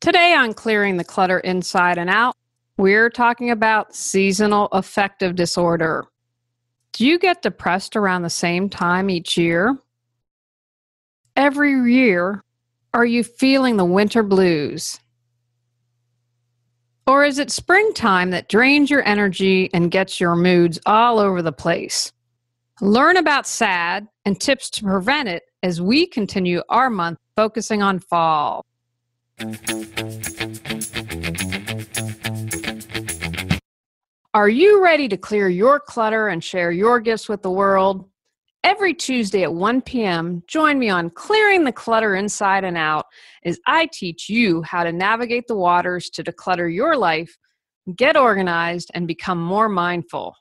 Today on Clearing the Clutter Inside and Out, we're talking about seasonal affective disorder. Do you get depressed around the same time each year? Every year, are you feeling the winter blues? Or is it springtime that drains your energy and gets your moods all over the place? Learn about S.A.D and tips to prevent it as we continue our month focusing on fall. Are you ready to clear your clutter and share your gifts with the world? Every Tuesday at 1 p.m., join me on Clearing the Clutter Inside and Out as I teach you how to navigate the waters to declutter your life, get organized, and become more mindful.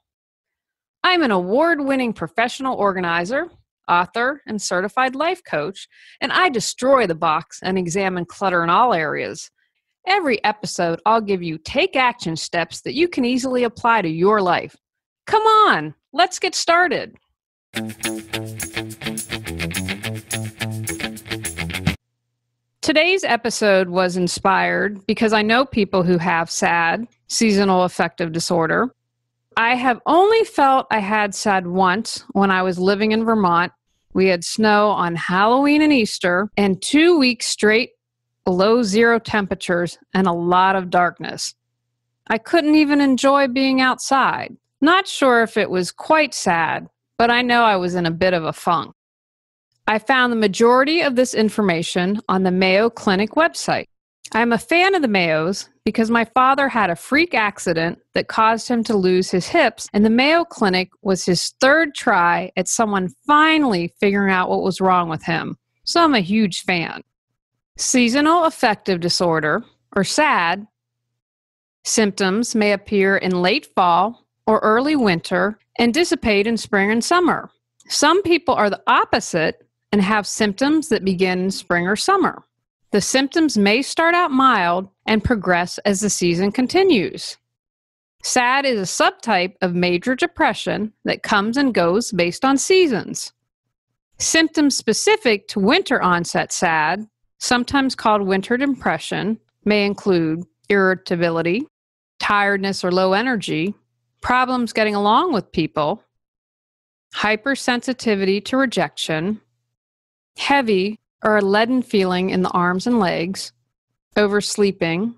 I'm an award-winning professional organizer, author, and certified life coach, and I destroy the box and examine clutter in all areas. Every episode, I'll give you take-action steps that you can easily apply to your life. Come on, let's get started. Today's episode was inspired because I know people who have S.A.D, seasonal affective disorder. I have only felt I had S.A.D once when I was living in Vermont. We had snow on Halloween and Easter and 2 weeks straight below zero temperatures and a lot of darkness. I couldn't even enjoy being outside. Not sure if it was quite S.A.D, but I know I was in a bit of a funk. I found the majority of this information on the Mayo Clinic website. I'm a fan of the Mayos because my father had a freak accident that caused him to lose his hips, and the Mayo Clinic was his third try at someone finally figuring out what was wrong with him. So I'm a huge fan. Seasonal affective disorder, or S.A.D, symptoms may appear in late fall or early winter and dissipate in spring and summer. Some people are the opposite and have symptoms that begin in spring or summer. The symptoms may start out mild and progress as the season continues. S.A.D is a subtype of major depression that comes and goes based on seasons. Symptoms specific to winter onset S.A.D, sometimes called winter depression, may include irritability, tiredness or low energy, problems getting along with people, hypersensitivity to rejection, heavy or a leaden feeling in the arms and legs, oversleeping,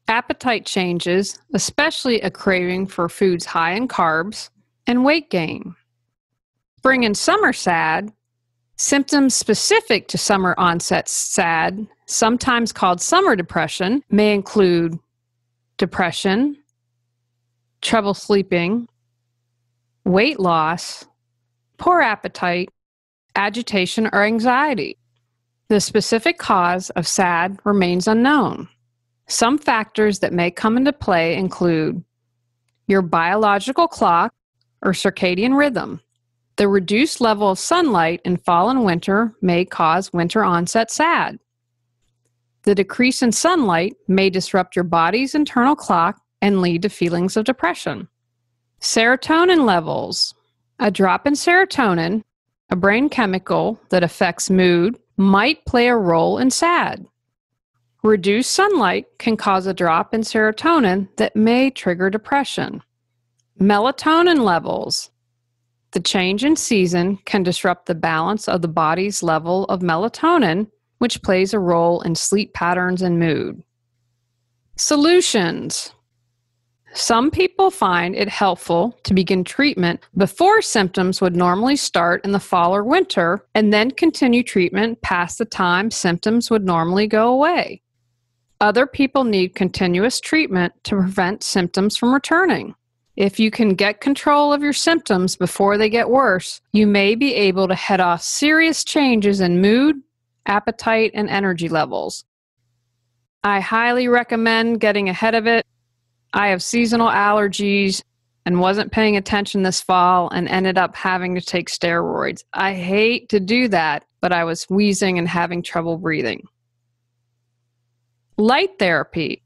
appetite changes, especially a craving for foods high in carbs, and weight gain. Spring and summer S.A.D, symptoms specific to summer onset S.A.D, sometimes called summer depression, may include depression, trouble sleeping, weight loss, poor appetite, agitation or anxiety. The specific cause of S.A.D remains unknown. Some factors that may come into play include your biological clock or circadian rhythm. The reduced level of sunlight in fall and winter may cause winter onset S.A.D. The decrease in sunlight may disrupt your body's internal clock and lead to feelings of depression. Serotonin levels. A drop in serotonin, a brain chemical that affects mood, might play a role in S.A.D. Reduced sunlight can cause a drop in serotonin that may trigger depression. Melatonin levels. The change in season can disrupt the balance of the body's level of melatonin, which plays a role in sleep patterns and mood. Solutions. Some people find it helpful to begin treatment before symptoms would normally start in the fall or winter, and then continue treatment past the time symptoms would normally go away. Other people need continuous treatment to prevent symptoms from returning. If you can get control of your symptoms before they get worse, you may be able to head off serious changes in mood, appetite, and energy levels. I highly recommend getting ahead of it. I have seasonal allergies and wasn't paying attention this fall and ended up having to take steroids. I hate to do that, but I was wheezing and having trouble breathing. Light therapy.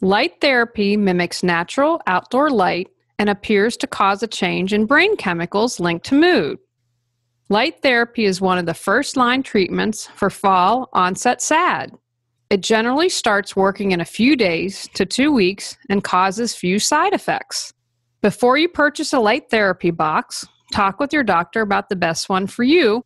Light therapy mimics natural outdoor light and appears to cause a change in brain chemicals linked to mood. Light therapy is one of the first-line treatments for fall onset S.A.D. It generally starts working in a few days to 2 weeks and causes few side effects. Before you purchase a light therapy box, talk with your doctor about the best one for you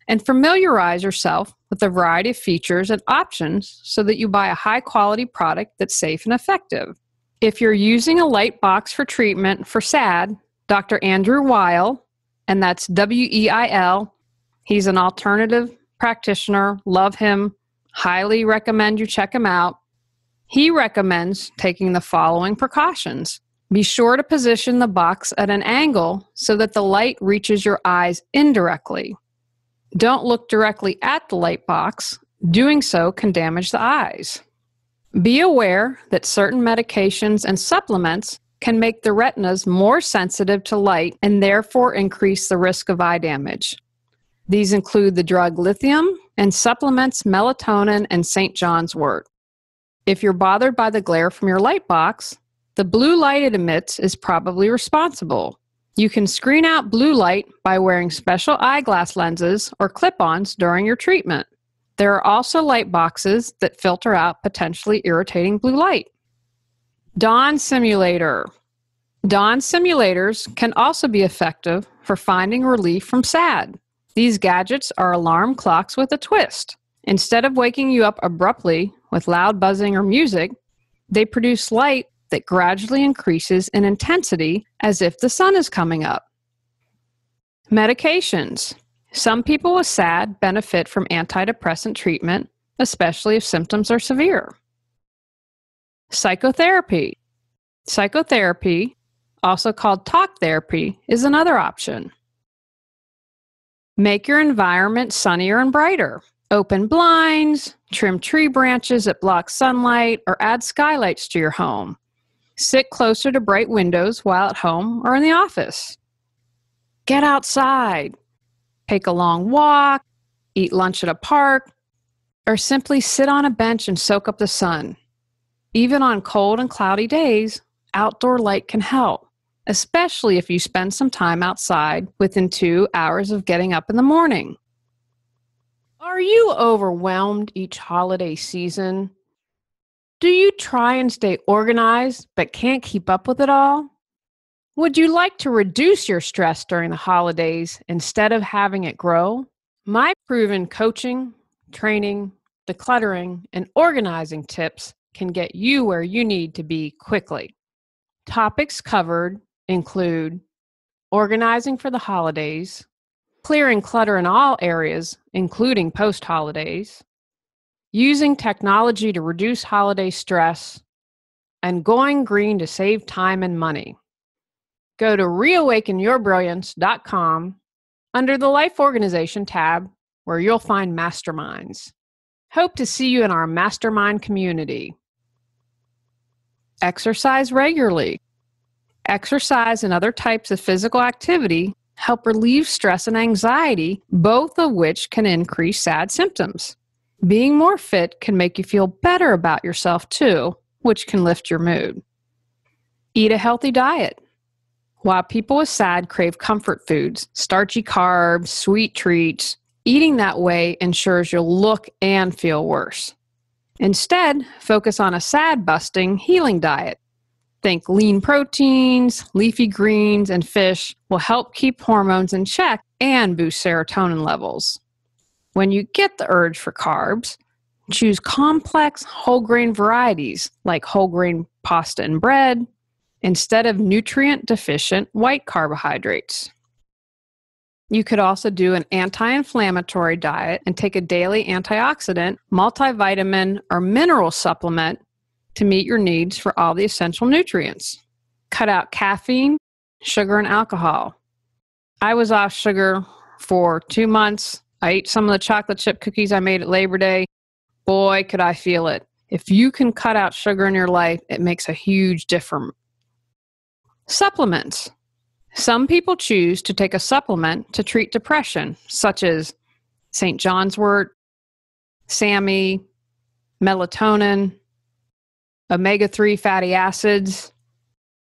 and familiarize yourself with a variety of features and options so that you buy a high-quality product that's safe and effective. If you're using a light box for treatment for SAD, Dr. Andrew Weil, and that's W-E-I-L, he's an alternative practitioner, love him, highly recommend you check him out. He recommends taking the following precautions. Be sure to position the box at an angle so that the light reaches your eyes indirectly. Don't look directly at the light box. Doing so can damage the eyes. Be aware that certain medications and supplements can make the retinas more sensitive to light and therefore increase the risk of eye damage. These include the drug lithium and supplements melatonin and St. John's wort. If you're bothered by the glare from your light box, the blue light it emits is probably responsible. You can screen out blue light by wearing special eyeglass lenses or clip-ons during your treatment. There are also light boxes that filter out potentially irritating blue light. Dawn simulator. Dawn simulators can also be effective for finding relief from SAD. These gadgets are alarm clocks with a twist. Instead of waking you up abruptly with loud buzzing or music, they produce light that gradually increases in intensity as if the sun is coming up. Medications. Some people with SAD benefit from antidepressant treatment, especially if symptoms are severe. Psychotherapy. Psychotherapy, also called talk therapy, is another option. Make your environment sunnier and brighter. Open blinds, trim tree branches that block sunlight, or add skylights to your home. Sit closer to bright windows while at home or in the office. Get outside. Take a long walk, eat lunch at a park, or simply sit on a bench and soak up the sun. Even on cold and cloudy days, outdoor light can help, especially if you spend some time outside within 2 hours of getting up in the morning. Are you overwhelmed each holiday season? Do you try and stay organized but can't keep up with it all? Would you like to reduce your stress during the holidays instead of having it grow? My proven coaching, training, decluttering, and organizing tips can get you where you need to be quickly. Topics covered include organizing for the holidays, clearing clutter in all areas, including post-holidays, using technology to reduce holiday stress, and going green to save time and money. Go to reawakenyourbrilliance.com under the Life Organization tab, where you'll find masterminds. Hope to see you in our mastermind community. Exercise regularly. Exercise and other types of physical activity help relieve stress and anxiety, both of which can increase SAD symptoms. Being more fit can make you feel better about yourself too, which can lift your mood. Eat a healthy diet. While people with SAD crave comfort foods, starchy carbs, sweet treats, eating that way ensures you'll look and feel worse. Instead, focus on a SAD-busting healing diet. Think lean proteins, leafy greens, and fish will help keep hormones in check and boost serotonin levels. When you get the urge for carbs, choose complex whole grain varieties like whole grain pasta and bread instead of nutrient-deficient white carbohydrates. You could also do an anti-inflammatory diet and take a daily antioxidant, multivitamin, or mineral supplement to meet your needs for all the essential nutrients. Cut out caffeine, sugar, and alcohol. I was off sugar for 2 months. I ate some of the chocolate chip cookies I made at Labor Day. Boy, could I feel it. If you can cut out sugar in your life, it makes a huge difference. Supplements. Some people choose to take a supplement to treat depression, such as St. John's wort, SAMe, melatonin, omega-3 fatty acids,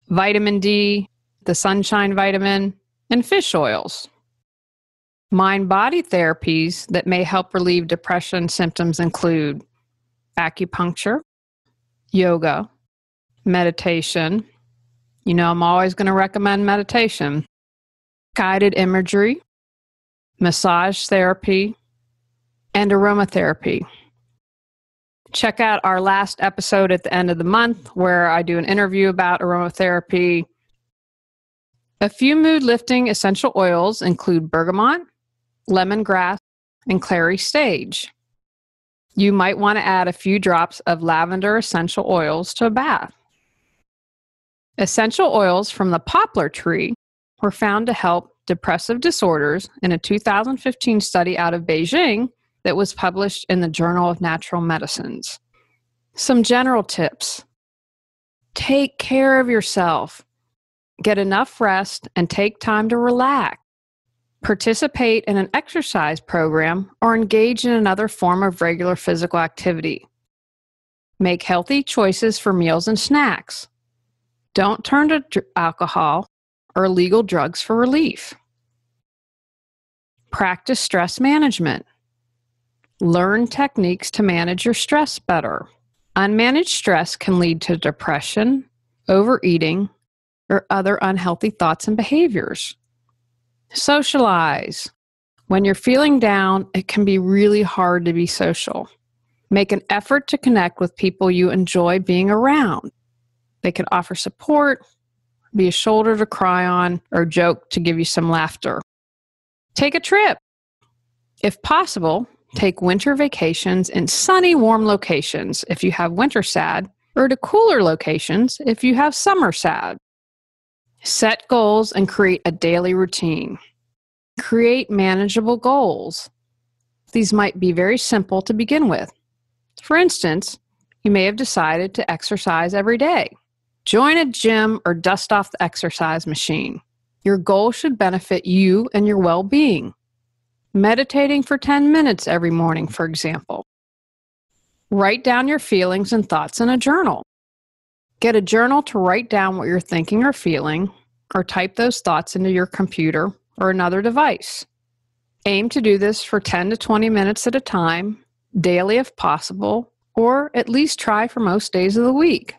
vitamin D, the sunshine vitamin, and fish oils. Mind-body therapies that may help relieve depression symptoms include acupuncture, yoga, meditation. You know, I'm always going to recommend meditation, guided imagery, massage therapy, and aromatherapy. Check out our last episode at the end of the month where I do an interview about aromatherapy. A few mood-lifting essential oils include bergamot, lemongrass, and clary sage. You might want to add a few drops of lavender essential oils to a bath. Essential oils from the poplar tree were found to help depressive disorders in a 2015 study out of Beijing that was published in the Journal of Natural Medicines. Some general tips. Take care of yourself. Get enough rest and take time to relax. Participate in an exercise program or engage in another form of regular physical activity. Make healthy choices for meals and snacks. Don't turn to alcohol or illegal drugs for relief. Practice stress management. Learn techniques to manage your stress better. Unmanaged stress can lead to depression, overeating, or other unhealthy thoughts and behaviors. Socialize. When you're feeling down, it can be really hard to be social. Make an effort to connect with people you enjoy being around. They can offer support, be a shoulder to cry on, or joke to give you some laughter. Take a trip. If possible, take winter vacations in sunny, warm locations if you have winter SAD, or to cooler locations if you have summer SAD. Set goals and create a daily routine. Create manageable goals. These might be very simple to begin with. For instance, you may have decided to exercise every day. Join a gym or dust off the exercise machine. Your goal should benefit you and your well-being. Meditating for 10 minutes every morning, for example. Write down your feelings and thoughts in a journal. Get a journal to write down what you're thinking or feeling, or type those thoughts into your computer or another device. Aim to do this for 10 to 20 minutes at a time, daily if possible, or at least try for most days of the week.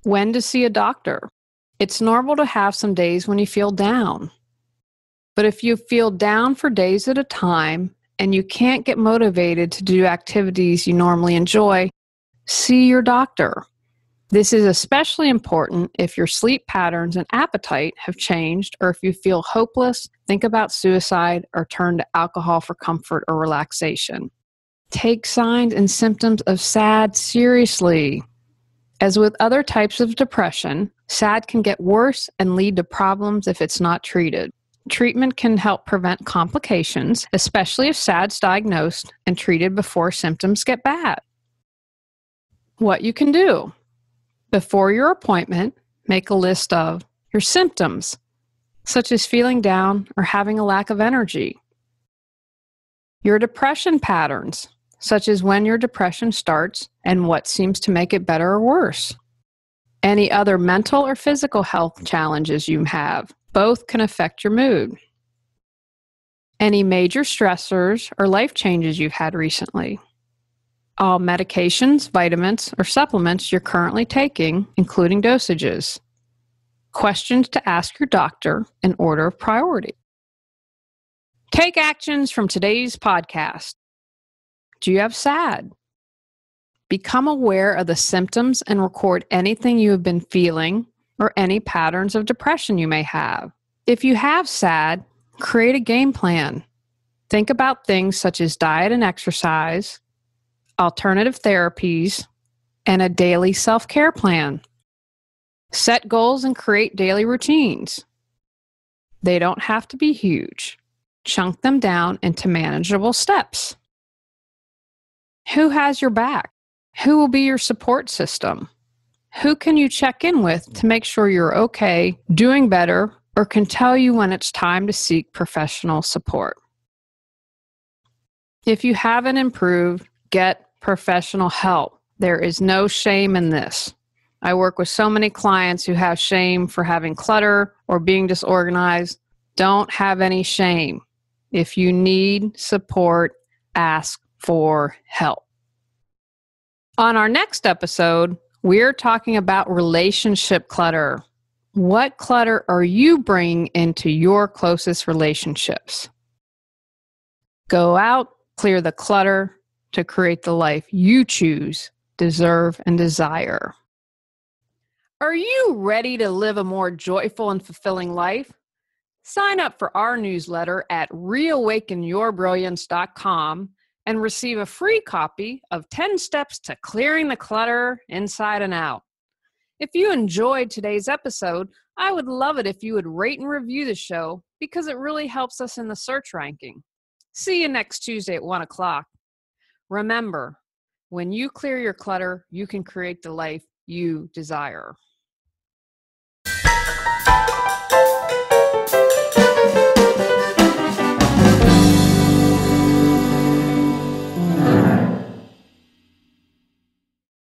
When to see a doctor. It's normal to have some days when you feel down. But if you feel down for days at a time and you can't get motivated to do activities you normally enjoy, see your doctor. This is especially important if your sleep patterns and appetite have changed, or if you feel hopeless, think about suicide, or turn to alcohol for comfort or relaxation. Take signs and symptoms of SAD seriously. As with other types of depression, SAD can get worse and lead to problems if it's not treated. Treatment can help prevent complications, especially if SAD's diagnosed and treated before symptoms get bad. What you can do. Before your appointment, make a list of your symptoms, such as feeling down or having a lack of energy. Your depression patterns, such as when your depression starts and what seems to make it better or worse. Any other mental or physical health challenges you have, both can affect your mood. Any major stressors or life changes you've had recently. All medications, vitamins, or supplements you're currently taking, including dosages. Questions to ask your doctor in order of priority. Take actions from today's podcast. Do you have SAD? Become aware of the symptoms and record anything you have been feeling or any patterns of depression you may have. If you have SAD, create a game plan. Think about things such as diet and exercise, alternative therapies, and a daily self-care plan. Set goals and create daily routines. They don't have to be huge. Chunk them down into manageable steps. Who has your back? Who will be your support system? Who can you check in with to make sure you're okay, doing better, or can tell you when it's time to seek professional support? If you haven't improved, get professional help. There is no shame in this. I work with so many clients who have shame for having clutter or being disorganized. Don't have any shame. If you need support, ask for help. On our next episode, we're talking about relationship clutter. What clutter are you bringing into your closest relationships? Go out, clear the clutter to create the life you choose, deserve, and desire. Are you ready to live a more joyful and fulfilling life? Sign up for our newsletter at reawakenyourbrilliance.com and receive a free copy of 10 Steps to Clearing the Clutter Inside and Out. If you enjoyed today's episode, I would love it if you would rate and review the show because it really helps us in the search ranking. See you next Tuesday at 1 o'clock. Remember, when you clear your clutter, you can create the life you desire.